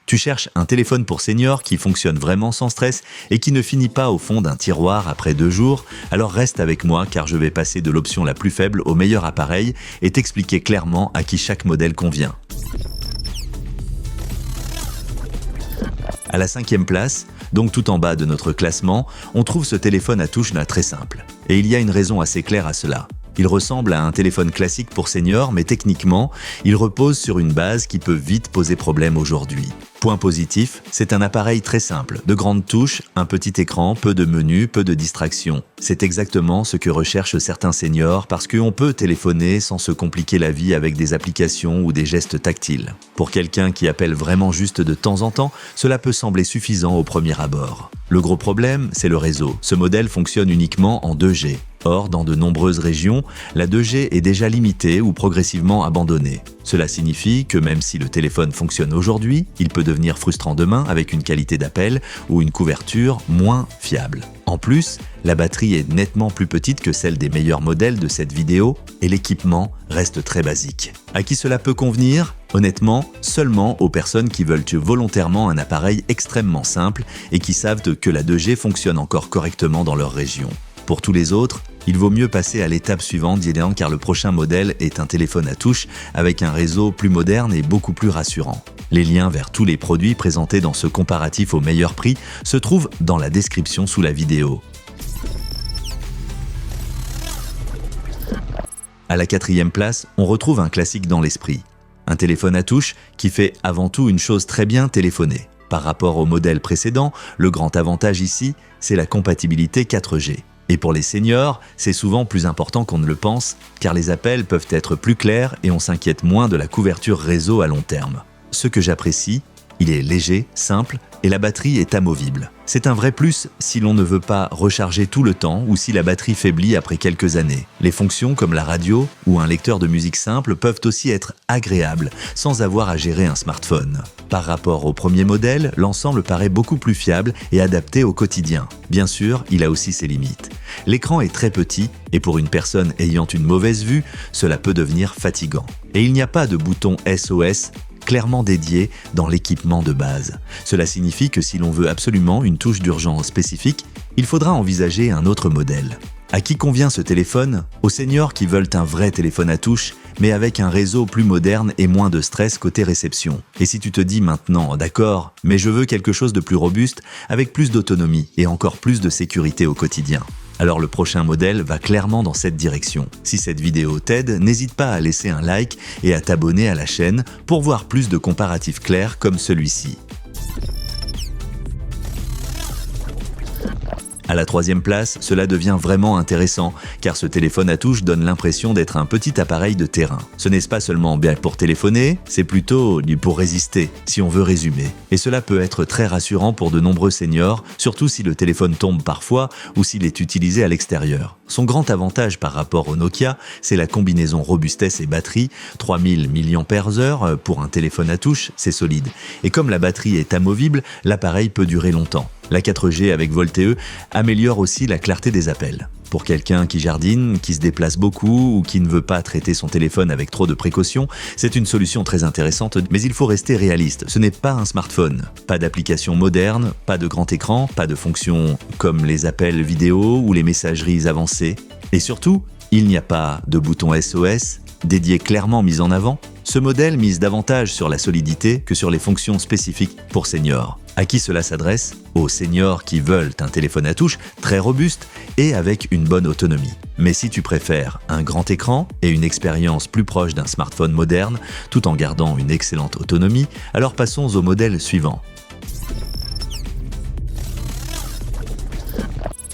Tu cherches un téléphone pour senior qui fonctionne vraiment sans stress et qui ne finit pas au fond d'un tiroir après 2 jours, alors reste avec moi car je vais passer de l'option la plus faible au meilleur appareil et t'expliquer clairement à qui chaque modèle convient. À la 5e place, donc tout en bas de notre classement, on trouve ce téléphone à touche très simple. Et il y a une raison assez claire à cela. Il ressemble à un téléphone classique pour senior, mais techniquement, il repose sur une base qui peut vite poser problème aujourd'hui. Point positif, c'est un appareil très simple, de grandes touches, un petit écran, peu de menus, peu de distractions. C'est exactement ce que recherchent certains seniors parce qu'on peut téléphoner sans se compliquer la vie avec des applications ou des gestes tactiles. Pour quelqu'un qui appelle vraiment juste de temps en temps, cela peut sembler suffisant au premier abord. Le gros problème, c'est le réseau. Ce modèle fonctionne uniquement en 2G. Or, dans de nombreuses régions, la 2G est déjà limitée ou progressivement abandonnée. Cela signifie que même si le téléphone fonctionne aujourd'hui, il peut devenir frustrant demain avec une qualité d'appel ou une couverture moins fiable. En plus, la batterie est nettement plus petite que celle des meilleurs modèles de cette vidéo et l'équipement reste très basique. À qui cela peut convenir ? Honnêtement, seulement aux personnes qui veulent volontairement un appareil extrêmement simple et qui savent que la 2G fonctionne encore correctement dans leur région. Pour tous les autres, il vaut mieux passer à l'étape suivante car le prochain modèle est un téléphone à touche avec un réseau plus moderne et beaucoup plus rassurant. Les liens vers tous les produits présentés dans ce comparatif au meilleur prix se trouvent dans la description sous la vidéo. À la 4e place, on retrouve un classique dans l'esprit. Un téléphone à touche qui fait avant tout une chose très bien, téléphoner. Par rapport au modèle précédent, le grand avantage ici, c'est la compatibilité 4G. Et pour les seniors, c'est souvent plus important qu'on ne le pense, car les appels peuvent être plus clairs et on s'inquiète moins de la couverture réseau à long terme. Ce que j'apprécie, il est léger, simple et la batterie est amovible. C'est un vrai plus si l'on ne veut pas recharger tout le temps ou si la batterie faiblit après quelques années. Les fonctions comme la radio ou un lecteur de musique simple peuvent aussi être agréables sans avoir à gérer un smartphone. Par rapport au premier modèle, l'ensemble paraît beaucoup plus fiable et adapté au quotidien. Bien sûr, il a aussi ses limites. L'écran est très petit et pour une personne ayant une mauvaise vue, cela peut devenir fatigant. Et il n'y a pas de bouton SOS clairement dédié dans l'équipement de base. Cela signifie que si l'on veut absolument une touche d'urgence spécifique, il faudra envisager un autre modèle. À qui convient ce téléphone ? Aux seniors qui veulent un vrai téléphone à touche, mais avec un réseau plus moderne et moins de stress côté réception. Et si tu te dis maintenant, d'accord, mais je veux quelque chose de plus robuste, avec plus d'autonomie et encore plus de sécurité au quotidien. Alors le prochain modèle va clairement dans cette direction. Si cette vidéo t'aide, n'hésite pas à laisser un like et à t'abonner à la chaîne pour voir plus de comparatifs clairs comme celui-ci. À la 3e place, cela devient vraiment intéressant, car ce téléphone à touche donne l'impression d'être un petit appareil de terrain. Ce n'est pas seulement bien pour téléphoner, c'est plutôt pour résister, si on veut résumer. Et cela peut être très rassurant pour de nombreux seniors, surtout si le téléphone tombe parfois ou s'il est utilisé à l'extérieur. Son grand avantage par rapport au Nokia, c'est la combinaison robustesse et batterie, 3000 mAh pour un téléphone à touche, c'est solide. Et comme la batterie est amovible, l'appareil peut durer longtemps. La 4G avec VoLTE améliore aussi la clarté des appels. Pour quelqu'un qui jardine, qui se déplace beaucoup ou qui ne veut pas traiter son téléphone avec trop de précautions, c'est une solution très intéressante, mais il faut rester réaliste. Ce n'est pas un smartphone. Pas d'application moderne, pas de grand écran, pas de fonctions comme les appels vidéo ou les messageries avancées. Et surtout, il n'y a pas de bouton SOS dédié clairement mis en avant. Ce modèle mise davantage sur la solidité que sur les fonctions spécifiques pour seniors. À qui cela s'adresse ? Aux seniors qui veulent un téléphone à touche très robuste et avec une bonne autonomie. Mais si tu préfères un grand écran et une expérience plus proche d'un smartphone moderne, tout en gardant une excellente autonomie, alors passons au modèle suivant.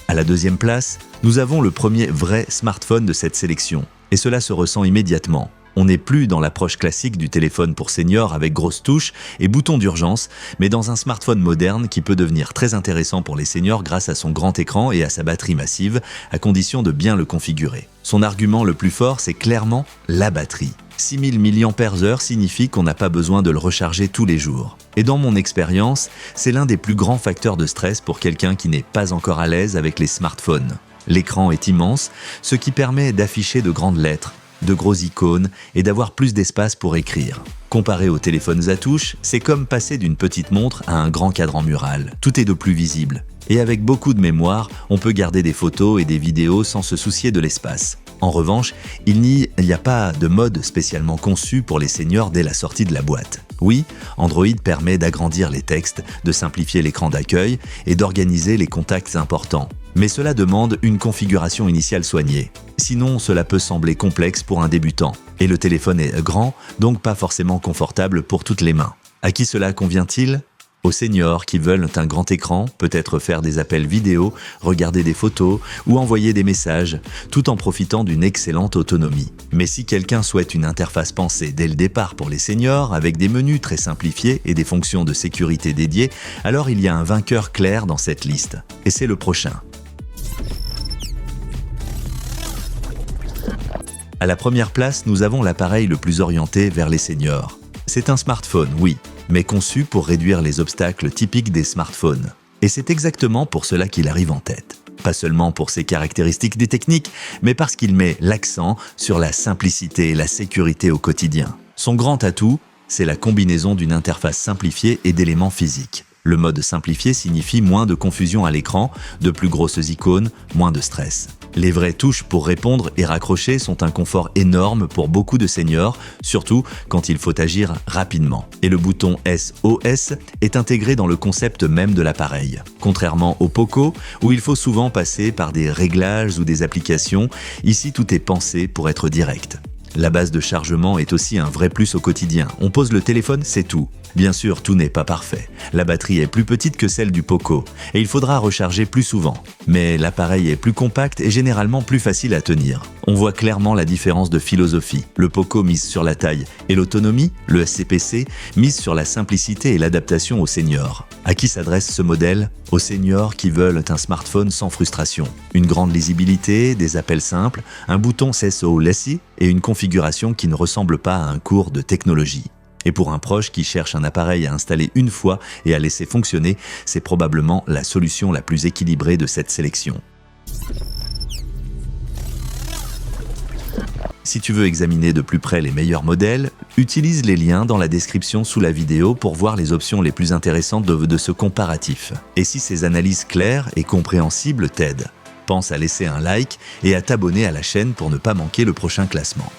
À la 2e place, nous avons le premier vrai smartphone de cette sélection. Et cela se ressent immédiatement. On n'est plus dans l'approche classique du téléphone pour seniors avec grosses touches et boutons d'urgence, mais dans un smartphone moderne qui peut devenir très intéressant pour les seniors grâce à son grand écran et à sa batterie massive, à condition de bien le configurer. Son argument le plus fort, c'est clairement la batterie. 6000 mAh signifie qu'on n'a pas besoin de le recharger tous les jours. Et dans mon expérience, c'est l'un des plus grands facteurs de stress pour quelqu'un qui n'est pas encore à l'aise avec les smartphones. L'écran est immense, ce qui permet d'afficher de grandes lettres, de gros icônes et d'avoir plus d'espace pour écrire. Comparé aux téléphones à touche, c'est comme passer d'une petite montre à un grand cadran mural. Tout est de plus visible. Et avec beaucoup de mémoire, on peut garder des photos et des vidéos sans se soucier de l'espace. En revanche, il n'y a pas de mode spécialement conçu pour les seniors dès la sortie de la boîte. Oui, Android permet d'agrandir les textes, de simplifier l'écran d'accueil et d'organiser les contacts importants. Mais cela demande une configuration initiale soignée. Sinon, cela peut sembler complexe pour un débutant. Et le téléphone est grand, donc pas forcément confortable pour toutes les mains. À qui cela convient-il ? Aux seniors qui veulent un grand écran, peut-être faire des appels vidéo, regarder des photos ou envoyer des messages, tout en profitant d'une excellente autonomie. Mais si quelqu'un souhaite une interface pensée dès le départ pour les seniors, avec des menus très simplifiés et des fonctions de sécurité dédiées, alors il y a un vainqueur clair dans cette liste. Et c'est le prochain. À la première place, nous avons l'appareil le plus orienté vers les seniors. C'est un smartphone, oui, mais conçu pour réduire les obstacles typiques des smartphones. Et c'est exactement pour cela qu'il arrive en tête. Pas seulement pour ses caractéristiques des techniques, mais parce qu'il met l'accent sur la simplicité et la sécurité au quotidien. Son grand atout, c'est la combinaison d'une interface simplifiée et d'éléments physiques. Le mode simplifié signifie moins de confusion à l'écran, de plus grosses icônes, moins de stress. Les vraies touches pour répondre et raccrocher sont un confort énorme pour beaucoup de seniors, surtout quand il faut agir rapidement. Et le bouton SOS est intégré dans le concept même de l'appareil. Contrairement au Poco, où il faut souvent passer par des réglages ou des applications, ici tout est pensé pour être direct. La base de chargement est aussi un vrai plus au quotidien. On pose le téléphone, c'est tout. Bien sûr, tout n'est pas parfait. La batterie est plus petite que celle du Poco et il faudra recharger plus souvent. Mais l'appareil est plus compact et généralement plus facile à tenir. On voit clairement la différence de philosophie. Le Poco mise sur la taille et l'autonomie, le SCPC mise sur la simplicité et l'adaptation aux seniors. À qui s'adresse ce modèle ? Aux seniors qui veulent un smartphone sans frustration. Une grande lisibilité, des appels simples, un bouton SOS et une configuration qui ne ressemble pas à un cours de technologie. Et pour un proche qui cherche un appareil à installer une fois et à laisser fonctionner, c'est probablement la solution la plus équilibrée de cette sélection. Si tu veux examiner de plus près les meilleurs modèles, utilise les liens dans la description sous la vidéo pour voir les options les plus intéressantes de ce comparatif. Et si ces analyses claires et compréhensibles t'aident, pense à laisser un like et à t'abonner à la chaîne pour ne pas manquer le prochain classement.